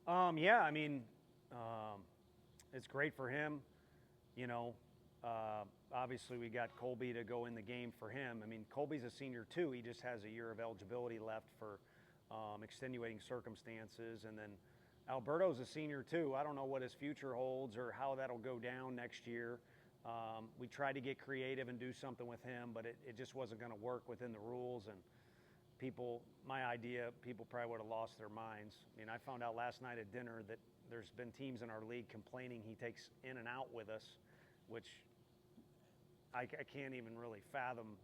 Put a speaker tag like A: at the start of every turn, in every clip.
A: Yeah, I mean, um, it's great for him. You know, obviously we got Colby to go in the game for him. I mean, Colby's a senior too. He just has a year of eligibility left for extenuating circumstances. And then Alberto's a senior too. I don't know what his future holds or how that'll go down next year. We tried to get creative and do something with him, but it just wasn't going to work within the rules. And my idea, people probably would have lost their minds. I mean, I found out last night at dinner that there's been teams in our league complaining he takes in and out with us, which I can't even really fathom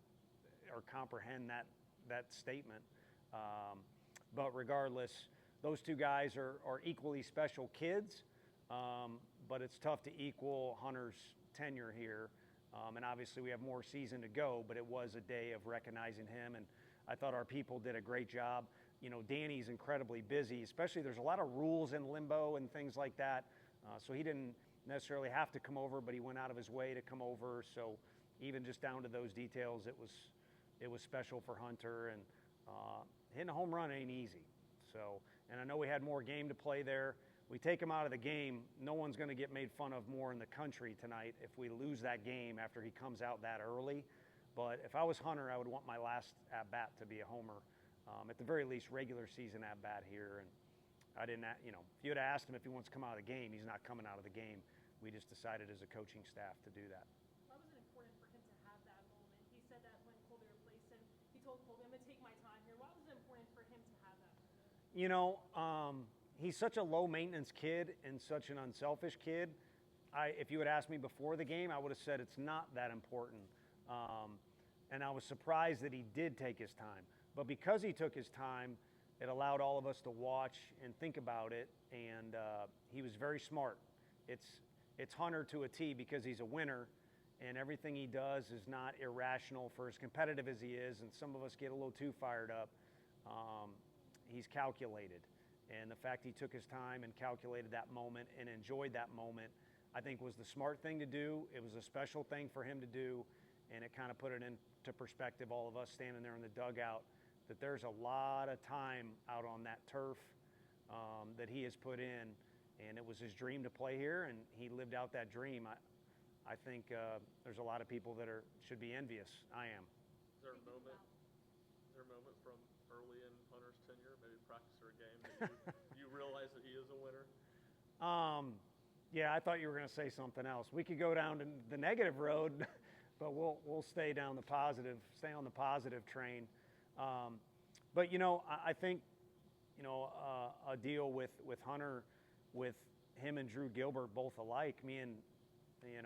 A: or comprehend that statement. But regardless, those two guys are equally special kids, but it's tough to equal Hunter's tenure here. And obviously we have more season to go, but it was a day of recognizing him, and I thought our people did a great job. Danny's incredibly busy, especially there's a lot of rules in limbo and things like that. So he didn't necessarily have to come over, but he went out of his way to come over. So even just down to those details, it was special for Hunter. And hitting a home run ain't easy. So, and I know we had more game to play there. We take him out of the game, no one's going to get made fun of more in the country tonight if we lose that game after he comes out that early. But if I was Hunter, I would want my last at-bat to be a homer. At the very least, regular season at-bat here. And I didn't, if you had asked him if he wants to come out of the game, he's not coming out of the game. We just decided as a coaching staff to do that.
B: Why was it important for him to have that moment? He said that when Colby replaced him, he told Colby, I'm going to take my time here. Why was it important for him to have that?
A: He's such a low-maintenance kid and such an unselfish kid. If you had asked me before the game, I would have said it's not that important. And I was surprised that he did take his time. But because he took his time, it allowed all of us to watch and think about it. And he was very smart. It's Hunter to a T because he's a winner, and everything he does is not irrational for as competitive as he is. And some of us get a little too fired up. He's calculated. And the fact he took his time and calculated that moment and enjoyed that moment, I think was the smart thing to do. It was a special thing for him to do. And it kind of put it into perspective, all of us standing there in the dugout, that there's a lot of time out on that turf that he has put in. And it was his dream to play here, and he lived out that dream. I think there's a lot of people that should be envious. I am.
C: Is there a moment from early in Hunter's tenure, maybe practice or a game, that you realize that he is a winner?
A: Yeah, I thought you were going to say something else. We could go down to the negative road, but we'll stay on the positive train. But I think a deal with Hunter, with him and Drew Gilbert both alike. Me and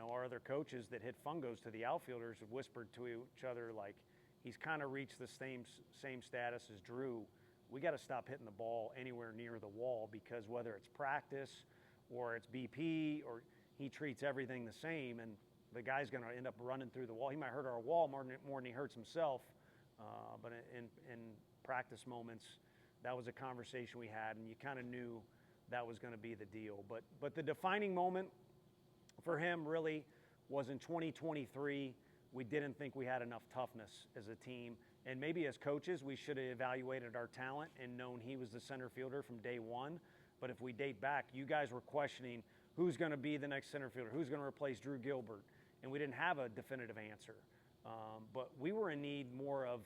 A: our other coaches that hit fungos to the outfielders have whispered to each other like he's kind of reached the same status as Drew. We got to stop hitting the ball anywhere near the wall, because whether it's practice or it's BP, or he treats everything the same, and the guy's going to end up running through the wall. He might hurt our wall more than he hurts himself. But in practice moments, that was a conversation we had, and you kind of knew that was going to be the deal. But the defining moment for him really was in 2023. We didn't think we had enough toughness as a team. And maybe as coaches, we should have evaluated our talent and known he was the center fielder from day one. But if we date back, you guys were questioning who's going to be the next center fielder, who's going to replace Drew Gilbert, and we didn't have a definitive answer. But we were in need more of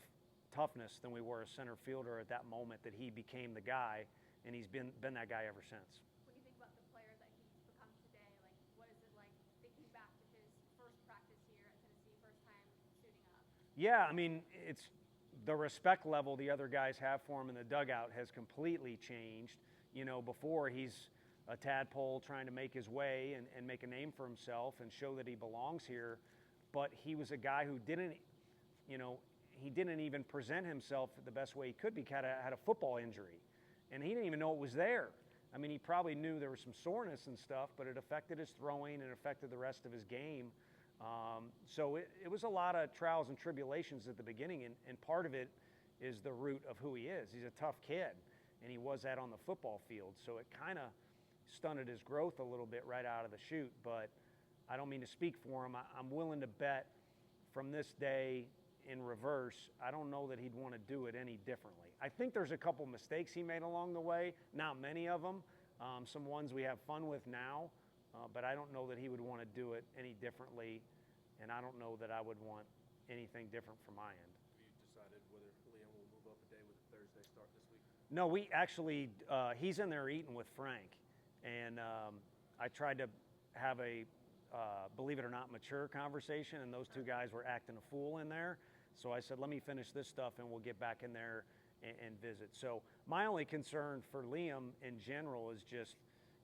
A: toughness than we were a center fielder at that moment that he became the guy, and he's been that guy ever since.
D: When you think about the player that he's become today, like what is it like thinking back to his first practice here at Tennessee, first time suiting up?
A: Yeah, I mean, it's the respect level the other guys have for him in the dugout has completely changed. Before he's a tadpole trying to make his way and make a name for himself and show that he belongs here. But he was a guy who didn't even present himself the best way he could because he had a football injury. And he didn't even know it was there. I mean, he probably knew there was some soreness and stuff, but it affected his throwing and affected the rest of his game. So it was a lot of trials and tribulations at the beginning, and part of it is the root of who he is. He's a tough kid, and he was that on the football field. So it kind of stunted his growth a little bit right out of the chute, but I don't mean to speak for him. I'm willing to bet from this day in reverse, I don't know that he'd want to do it any differently. I think there's a couple mistakes he made along the way, not many of them, some ones we have fun with now, but I don't know that he would want to do it any differently, and I don't know that I would want anything different from my end.
E: Have you decided whether Liam will move up a day with a Thursday start this week?
A: No, we actually, he's in there eating with Frank, and I tried to have a, believe it or not, mature conversation, and those two guys were acting a fool in there. So I said, let me finish this stuff, and we'll get back in there and visit. So my only concern for Liam in general is just,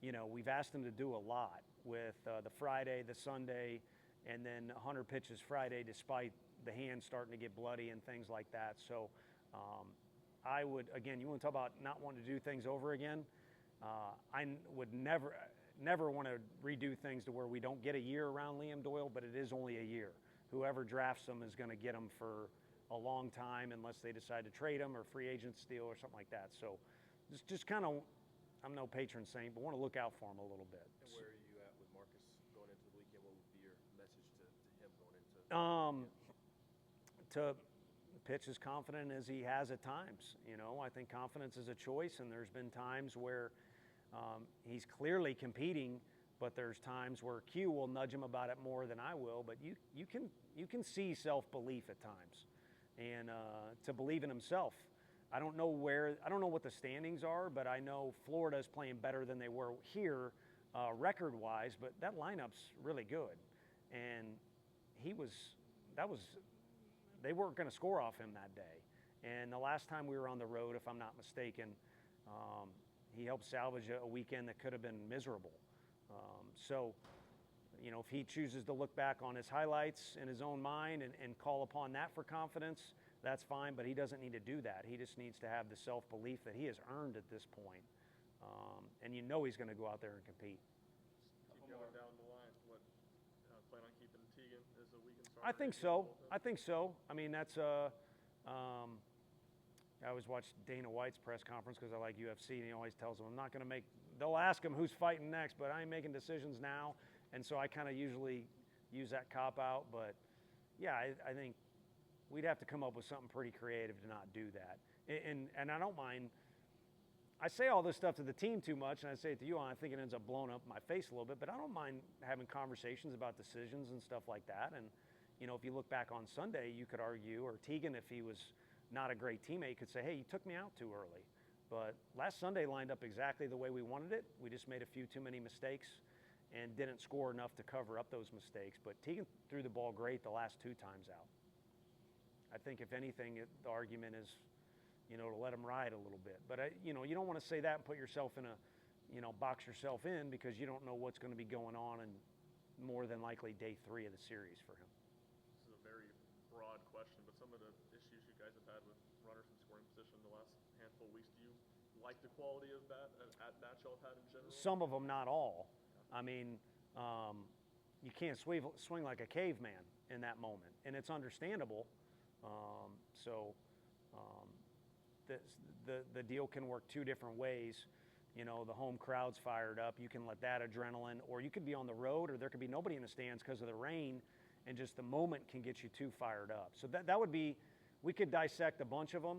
A: we've asked him to do a lot with the Friday, the Sunday, and then 100 pitches Friday, despite the hand starting to get bloody and things like that. So I would, again, you want to talk about not wanting to do things over again. I would never want to redo things to where we don't get a year around Liam Doyle, but it is only a year. Whoever drafts him is going to get him for a long time unless they decide to trade him or free agent steal or something like that. So just kind of, I'm no patron saint, but want to look out for him a little bit.
E: And where are you at with Marcus going into the weekend? What would be your message to him going into
A: To pitch as confident as he has at times. I think confidence is a choice, and there's been times where he's clearly competing, but there's times where Q will nudge him about it more than I will. But you can see self-belief at times, and to believe in himself. I don't know what the standings are, but I know Florida's playing better than they were here record-wise. But that lineup's really good, and they weren't going to score off him that day. And the last time we were on the road, if I'm not mistaken, he helped salvage a weekend that could have been miserable. So, if he chooses to look back on his highlights in his own mind and call upon that for confidence, that's fine, but he doesn't need to do that. He just needs to have the self-belief that he has earned at this point. And he's going to go out there and compete.
C: Keep going down the line. What, plan on keeping Teagan as a weekend starter?
A: I think so. I mean, that's I always watch Dana White's press conference because I like UFC, and he always tells them, they'll ask him who's fighting next, but I ain't making decisions now. And so I kind of usually use that cop-out. But, yeah, I think we'd have to come up with something pretty creative to not do that. And I don't mind. I say all this stuff to the team too much, and I say it to you, and I think it ends up blowing up my face a little bit, but I don't mind having conversations about decisions and stuff like that. And, if you look back on Sunday, you could argue, or Teagan, if he was not a great teammate, could say, hey, you took me out too early. But last Sunday lined up exactly the way we wanted it. We just made a few too many mistakes and didn't score enough to cover up those mistakes. But Teagan threw the ball great the last two times out. I think, if anything, the argument is, to let him ride a little bit. But, you don't want to say that and put yourself in box yourself in, because you don't know what's going to be going on in more than likely day 3 of the series for him.
C: This is a very broad question, but some of the issues you guys have had with runners in scoring position the last handful of weeks, do you like the quality of at-bats y'all have had in general?
A: Some of them, not all. I mean, you can't swing like a caveman in that moment, and it's understandable. The deal can work two different ways. The home crowd's fired up. You can let that adrenaline, or you could be on the road, or there could be nobody in the stands because of the rain, and just the moment can get you too fired up. So that would be, we could dissect a bunch of them.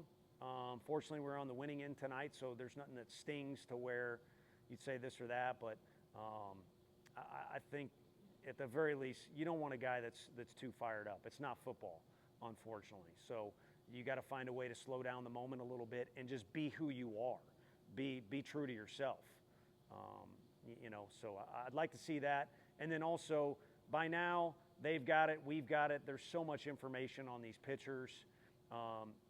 A: Fortunately, we're on the winning end tonight, so there's nothing that stings to where you'd say this or that. But I think, at the very least, you don't want a guy that's too fired up. It's not football, unfortunately. So you got to find a way to slow down the moment a little bit and just be who you are. Be true to yourself. So I'd like to see that. And then also, by now, they've got it, we've got it. There's so much information on these pitchers.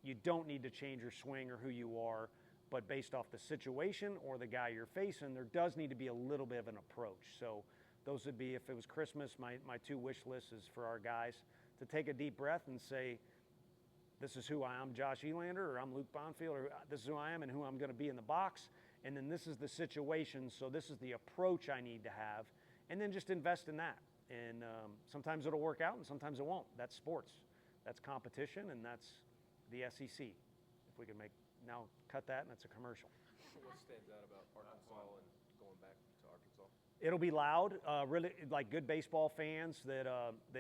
A: You don't need to change your swing or who you are, but based off the situation or the guy you're facing, there does need to be a little bit of an approach. So those would be, if it was Christmas, my 2 wish lists is for our guys to take a deep breath and say, this is who I am, Josh Elander, or I'm Luke Bonfield, or this is who I am and who I'm going to be in the box. And then this is the situation, so this is the approach I need to have. And then just invest in that. And sometimes it'll work out and sometimes it won't. That's sports. That's competition, and that's the SEC. If we can cut that, and it's a commercial.
E: What stands out about Arkansas and going back to Arkansas?
A: It'll be loud, really like good baseball fans that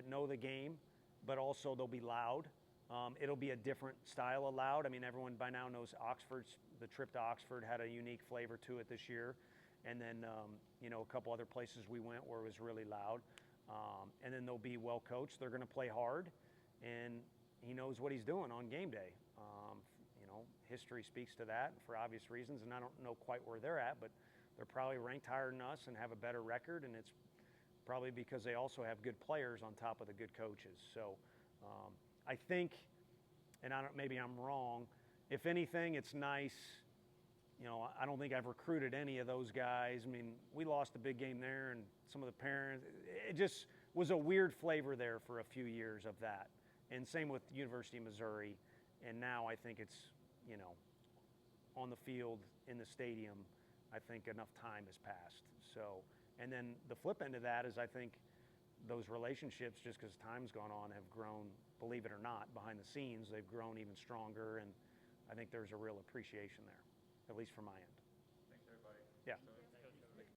A: know the game, but also they'll be loud. It'll be a different style of loud. I mean, everyone by now knows the trip to Oxford had a unique flavor to it this year. And then, a couple other places we went where it was really loud. And then they'll be well coached. They're going to play hard, and he knows what he's doing on game day. History speaks to that for obvious reasons, and I don't know quite where they're at, but they're probably ranked higher than us and have a better record, and it's probably because they also have good players on top of the good coaches. So I think, and maybe I'm wrong, if anything, it's nice. I don't think I've recruited any of those guys. I mean, we lost a big game there, and some of the parents, it just was a weird flavor there for a few years of that. And same with University of Missouri. And now I think it's, on the field, in the stadium, I think enough time has passed. So, and then the flip end of that is I think those relationships, just because time's gone on, have grown, believe it or not, behind the scenes. They've grown even stronger, and I think there's a real appreciation there, at least from my end.
C: Thanks, everybody.
A: Yeah.
C: So-